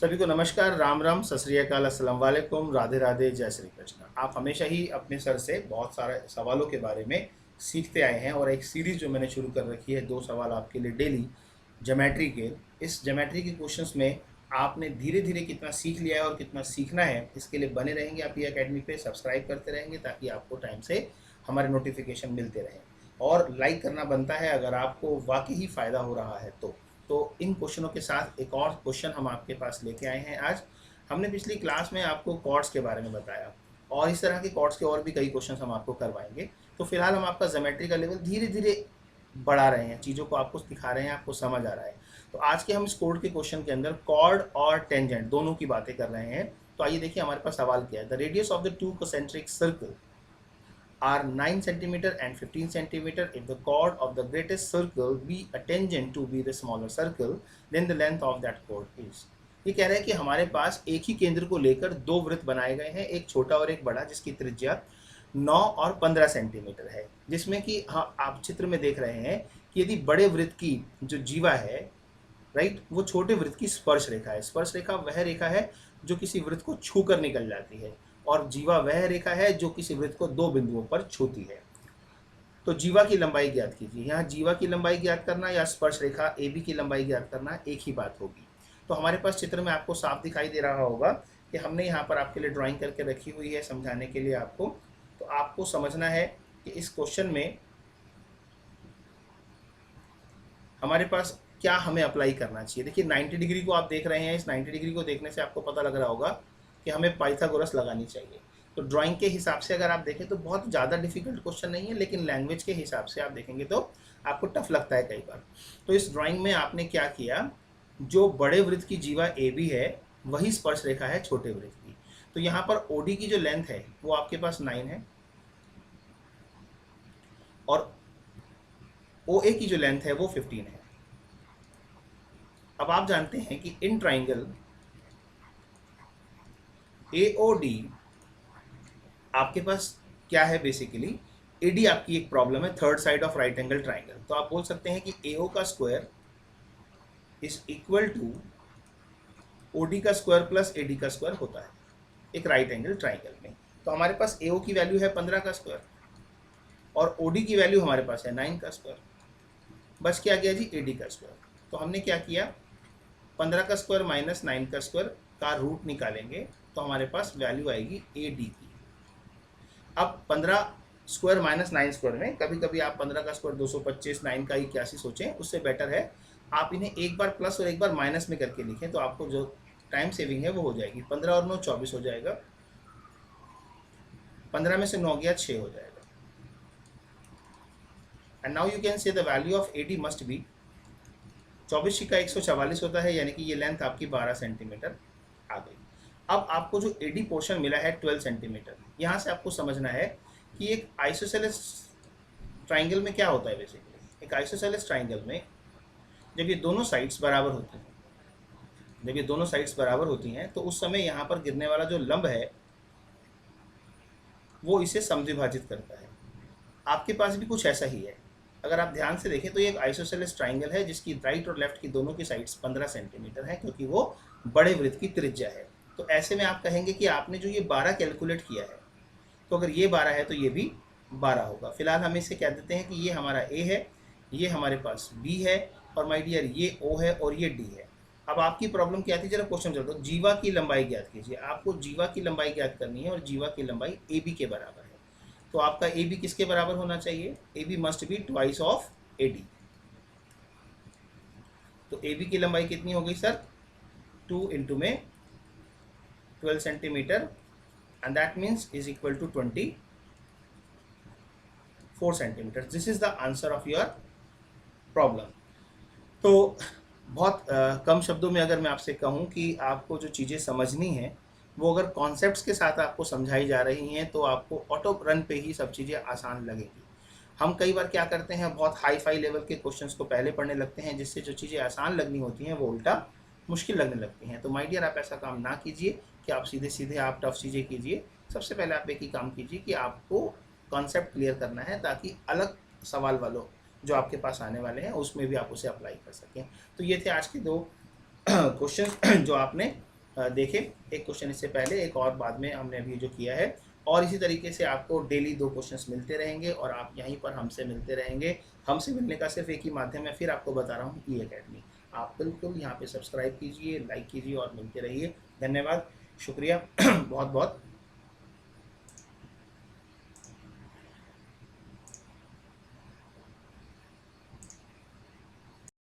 सभी को नमस्कार, राम राम, सत श्री अकाल, अस्सलाम वालेकुम, राधे राधे, जय श्री कृष्ण। आप हमेशा ही अपने सर से बहुत सारे सवालों के बारे में सीखते आए हैं और एक सीरीज़ जो मैंने शुरू कर रखी है, 2 सवाल आपके लिए डेली ज्योमेट्री के। इस ज्योमेट्री के क्वेश्चंस में आपने धीरे धीरे कितना सीख लिया है और कितना सीखना है, इसके लिए बने रहेंगे आप ये अकेडमी पे, सब्सक्राइब करते रहेंगे ताकि आपको टाइम से हमारे नोटिफिकेशन मिलते रहें। और लाइक करना बनता है अगर आपको वाकई ही फ़ायदा हो रहा है तो इन क्वेश्चनों के साथ एक और क्वेश्चन हम आपके पास लेके आए हैं आज। हमने पिछली क्लास में आपको कॉर्ड्स के बारे में बताया और इस तरह के कॉर्ड्स के और भी कई क्वेश्चन हम आपको करवाएंगे। तो फिलहाल हम आपका ज्योमेट्री का लेवल धीरे धीरे बढ़ा रहे हैं, चीज़ों को आपको दिखा रहे हैं, आपको समझ आ रहा है। तो आज के हम इस कोड के क्वेश्चन के अंदर कॉर्ड और टेंजेंट दोनों की बातें कर रहे हैं। तो आइए देखिए हमारे पास सवाल क्या है। The radius of the two concentric circle are 9 centimeter and 15 centimeter. If the chord of the greatest circle be a tangent to be the smaller circle, then the length of that chord is. ये कह रहा है कि हमारे पास एक ही केंद्र को लेकर दो वृत्त बनाए गए हैं, एक छोटा और एक बड़ा, जिसकी त्रिज्या 9 और 15 सेंटीमीटर है। जिसमें कि हाँ, आप चित्र में देख रहे हैं कि यदि बड़े वृत्त की जो जीवा है, राइट, वो छोटे वृत्त की स्पर्श रेखा है। स्पर्श रेखा वह रेखा है जो किसी वृत्त को छू कर निकल जाती है और जीवा वह रेखा है जो किसी वृत्त को दो बिंदुओं पर छूती है। तो जीवा की लंबाई ज्ञात कीजिए। यहाँ जीवा की लंबाई ज्ञात करना या स्पर्श रेखा AB की लंबाई ज्ञात करना एक ही बात होगी। तो हमारे पास चित्र में आपको साफ दिखाई दे रहा होगा कि हमने यहाँ पर आपके लिए ड्राइंग करके रखी हुई है समझाने के लिए आपको। तो आपको समझना है कि इस क्वेश्चन में हमारे पास क्या हमें अप्लाई करना चाहिए। देखिए 90 डिग्री को आप देख रहे हैं, इस 90 डिग्री को देखने से आपको पता लग रहा होगा कि हमें पाइथागोरस लगानी चाहिए। तो ड्राइंग के हिसाब से अगर आप देखें तो बहुत ज़्यादा डिफिकल्ट क्वेश्चन नहीं है, लेकिन लैंग्वेज के हिसाब से आप देखेंगे तो आपको टफ लगता है कई बार। तो इस ड्राइंग में आपने क्या किया, जो बड़े वृत्त की जीवा AB है वही स्पर्श रेखा है छोटे वृत्त की। तो यहाँ पर OD की जो लेंथ है वो आपके पास 9 है और OA की जो लेंथ है वो 15 है। अब आप जानते हैं कि इन ट्राइंगल AOD आपके पास क्या है, बेसिकली AD आपकी एक प्रॉब्लम है, third side of right angle triangle. तो आप बोल सकते हैं कि AO का square is equal to OD का स्क्वायर प्लस AD का स्क्वायर होता है एक राइट एंगल ट्राइंगल में। तो हमारे पास AO की वैल्यू है 15 का स्क्वायर और OD की वैल्यू हमारे पास है 9 का स्क्वायर। बस क्या गया जी, AD का स्क्वायर। तो हमने क्या किया, 15 का स्क्वायर माइनस 9 का स्क्वायर का रूट निकालेंगे तो हमारे पास वैल्यू आएगी AD की। अब 15 स्क्वायर माइनस 9 स्क्वायर में कभी कभी आप 15 का स्क्वायर 225, 9 का 81 सोचें, उससे बेटर है आप इन्हें एक बार प्लस और एक बार माइनस में करके लिखें, तो आपको जो टाइम सेविंग है वो हो जाएगी। 15 और 9 24 हो जाएगा, 15 में से 9 गया 6 हो जाएगा। And now you can say the value of AD must be 24 का 144 होता है, यानी कि ये लेंथ आपकी 12 सेंटीमीटर आ गई। अब आपको जो AD पोर्शन मिला है 12 सेंटीमीटर, यहाँ से आपको समझना है कि एक आइसोसेलेस ट्राइंगल में क्या होता है। बेसिकली एक आइसोसेलेस ट्राइंगल में जब ये दोनों साइड्स बराबर होती हैं, तो उस समय यहाँ पर गिरने वाला जो लंब है वो इसे समद्विभाजित करता है। आपके पास भी कुछ ऐसा ही है। अगर आप ध्यान से देखें तो ये एक आइसोसेलेस ट्राइंगल है जिसकी राइट और लेफ्ट की दोनों की साइड्स 15 सेंटीमीटर है, क्योंकि वो बड़े वृत्त की त्रिज्या है। तो ऐसे में आप कहेंगे कि आपने जो ये 12 कैलकुलेट किया है, तो अगर ये 12 है तो ये भी 12 होगा। फिलहाल हम इसे कह देते हैं कि ये हमारा A है, ये हमारे पास B है और माय डियर ये O है और ये D है। अब आपकी प्रॉब्लम क्या थी, जरा क्वेश्चन चलता है, जीवा की लंबाई ज्ञात कीजिए। आपको जीवा की लंबाई ज्ञात करनी है और जीवा की लंबाई AB के बराबर है। तो आपका AB किसके बराबर होना चाहिए, AB must be twice of AD। तो AB की लंबाई कितनी हो गई सर, 2 इंटू में 12 centimetre and that means is equal to 24 centimeters. This is the answer of your problem. तो बहुत कम शब्दों में अगर मैं आपसे कहूँ कि आपको जो चीज़ें समझनी हैं वो अगर कॉन्सेप्ट्स के साथ आपको समझाई जा रही हैं तो आपको ऑटो रन पे ही सब चीज़ें आसान लगेंगी। हम कई बार क्या करते हैं, बहुत हाई फाई लेवल के क्वेश्चंस को पहले पढ़ने लगते हैं, जिससे जो चीज़ें आसान लगनी होती हैं वो उल्टा मुश्किल लगने लगती हैं। तो माय डियर आप ऐसा काम ना कीजिए कि आप सीधे सीधे आप टफ चीज़ें कीजिए। सबसे पहले आप एक ही काम कीजिए कि आपको कॉन्सेप्ट क्लियर करना है, ताकि अलग सवाल वालों जो आपके पास आने वाले हैं उसमें भी आप उसे अप्लाई कर सकें। तो ये थे आज के 2 क्वेश्चन जो आपने देखें। एक क्वेश्चन इससे पहले, एक और बाद में हमने अभी जो किया है। और इसी तरीके से आपको डेली 2 क्वेश्चंस मिलते रहेंगे और आप यहीं पर हमसे मिलते रहेंगे। हमसे मिलने का सिर्फ एक ही माध्यम है, फिर आपको बता रहा हूँ, ई अकेडमी। आप बिल्कुल यहाँ पे सब्सक्राइब कीजिए, लाइक कीजिए और मिलते रहिए। धन्यवाद, शुक्रिया बहुत बहुत।